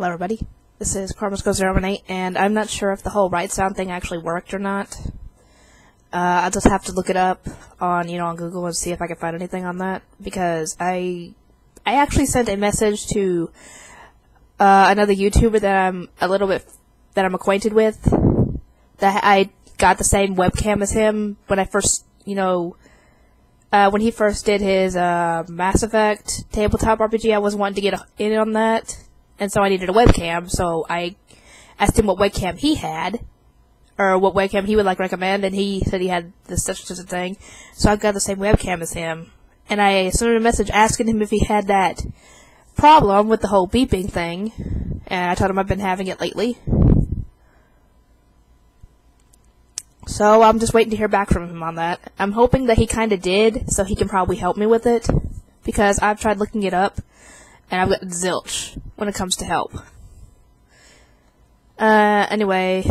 Hello everybody, this is Karmas018, and I'm not sure if the whole write sound thing actually worked or not. I'll just have to look it up on Google and see if I can find anything on that, because I actually sent a message to another YouTuber that I'm acquainted with, that I got the same webcam as him when I first, when he first did his Mass Effect tabletop RPG. I was wanting to get in on that, and so I needed a webcam, so I asked him what webcam he had, or what webcam he would recommend, and he said he had this such a thing, so I got the same webcam as him, and I sent him a message asking him if he had that problem with the whole beeping thing, and I told him I've been having it lately. So I'm just waiting to hear back from him on that. I'm hoping that he kinda did, so he can probably help me with it, because I've tried looking it up, and I've got zilch when it comes to help. Anyway,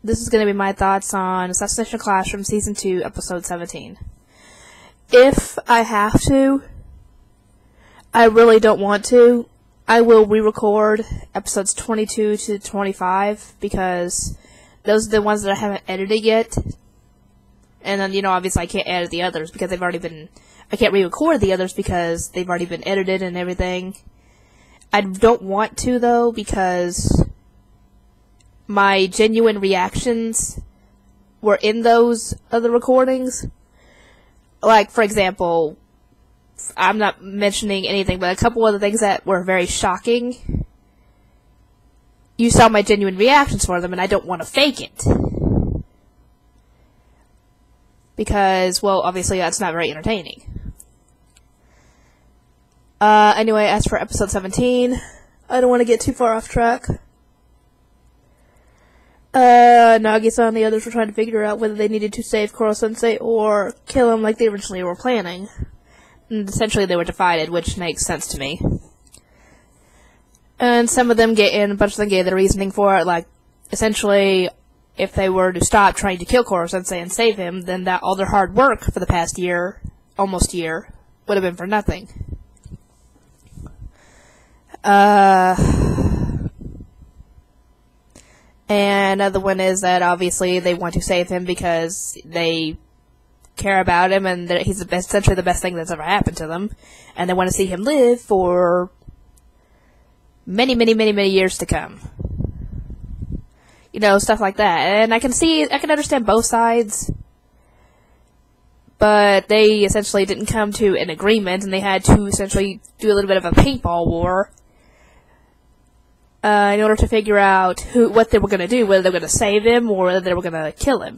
this is going to be my thoughts on Assassination Classroom Season 2, Episode 17. If I have to, I really don't want to, I will re-record Episodes 22 to 25, because those are the ones that I haven't edited yet. And then, obviously I can't edit the others, because they've already been... I can't re-record the others because they've already been edited and everything. I don't want to, though, because my genuine reactions were in those other recordings. Like, for example, I'm not mentioning anything, but a couple other things that were very shocking. You saw my genuine reactions for them, and I don't want to fake it. Because, well, obviously that's not very entertaining. Anyway, as for episode 17, I don't want to get too far off track. Nagisa and the others were trying to figure out whether they needed to save Koro-sensei or kill him like they originally were planning. And essentially they were divided, which makes sense to me. And some of them a bunch of them gave their reasoning for it, like, essentially, if they were to stop trying to kill Koro-sensei and save him, then that all their hard work for the past year, almost year, would have been for nothing. And another one is that obviously they want to save him because they care about him and that he's essentially the best thing that's ever happened to them, and they want to see him live for many, many, many, many years to come. Stuff like that. And I can understand both sides, but they essentially didn't come to an agreement, and they had to essentially do a little bit of a paintball war in order to figure out what they were going to do, whether they were going to save him or whether they were going to kill him.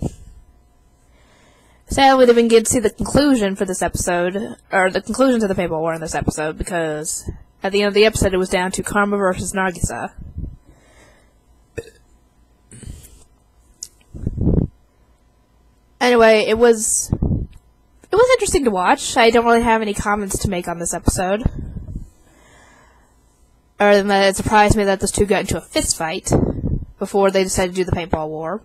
Sadly, we didn't get to see the conclusion for this episode, or the conclusion to the paintball war in this episode, because at the end of the episode it was down to Karma versus Nagisa. Anyway, it was interesting to watch. I don't really have any comments to make on this episode. Other than that, it surprised me that those two got into a fist fight before they decided to do the paintball war.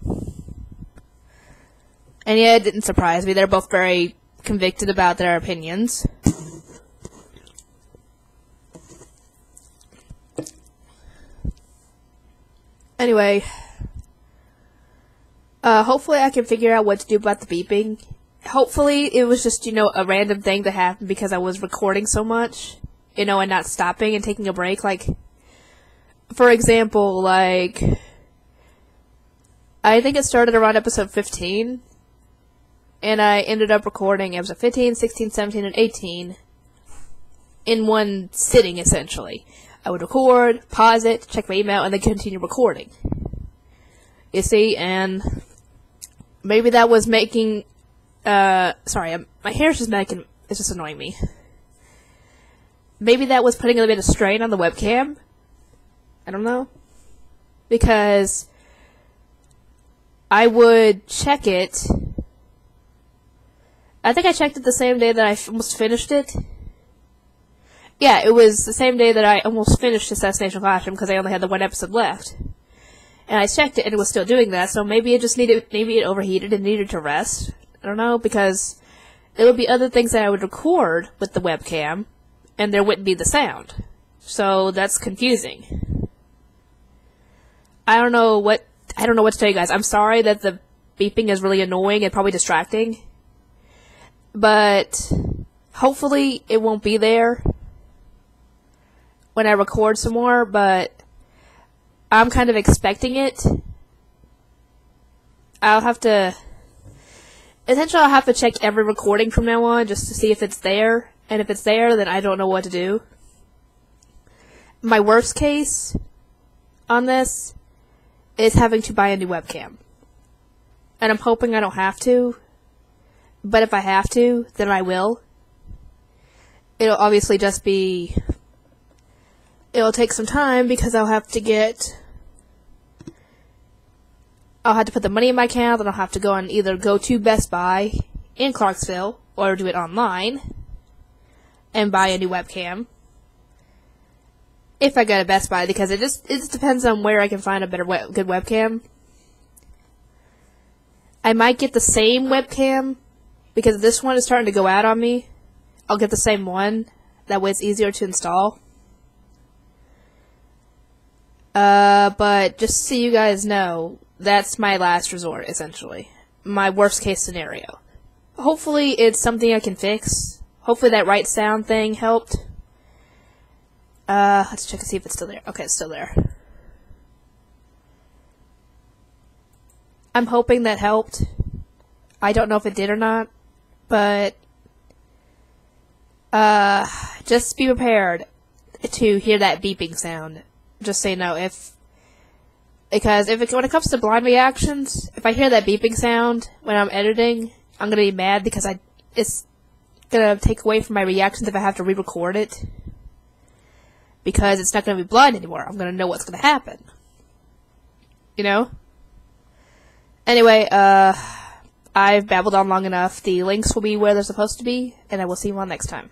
And yeah, it didn't surprise me. They're both very convicted about their opinions. Anyway, hopefully I can figure out what to do about the beeping. Hopefully it was just, a random thing that happened because I was recording so much, and not stopping and taking a break. Like, for example, I think it started around episode 15, and I ended up recording episode 15, 16, 17, and 18 in one sitting, essentially. I would record, pause it, check my email, and then continue recording. You see, and maybe that was making, sorry, my hair's just it's just annoying me. Maybe that was putting a bit of strain on the webcam. I don't know. Because I would check it. I think I checked it the same day that I almost finished it. Yeah, it was the same day that I almost finished Assassination Classroom because I only had the one episode left. And I checked it and it was still doing that, so maybe it overheated and needed to rest. I don't know, because there would be other things that I would record with the webcam, and there wouldn't be the sound. So that's confusing. I don't know what to tell you guys. I'm sorry that the beeping is really annoying and probably distracting. But hopefully it won't be there when I record some more, but I'm kind of expecting it. Essentially I'll have to check every recording from now on just to see if it's there, and if it's there, then I don't know what to do. My worst case on this is having to buy a new webcam. And I'm hoping I don't have to, but if I have to, then I will. It'll obviously just be... It'll take some time because I'll have to put the money in my account, and I'll have to go and either go to Best Buy in Clarksville, or do it online, and buy a new webcam. If I go to Best Buy, because it just depends on where I can find a good webcam. I might get the same webcam, because this one is starting to go out on me. I'll get the same one, that way it's easier to install. But just so you guys know, that's my last resort, essentially. My worst case scenario. Hopefully it's something I can fix. Hopefully that right sound thing helped. Let's check and see if it's still there. Okay, it's still there. I'm hoping that helped. I don't know if it did or not, but just be prepared to hear that beeping sound. Just so you know, when it comes to blind reactions, if I hear that beeping sound when I'm editing, I'm gonna be mad because it's gonna take away from my reactions if I have to re-record it. Because it's not gonna be blind anymore. I'm gonna know what's gonna happen. You know? Anyway, I've babbled on long enough. The links will be where they're supposed to be, and I will see you all next time.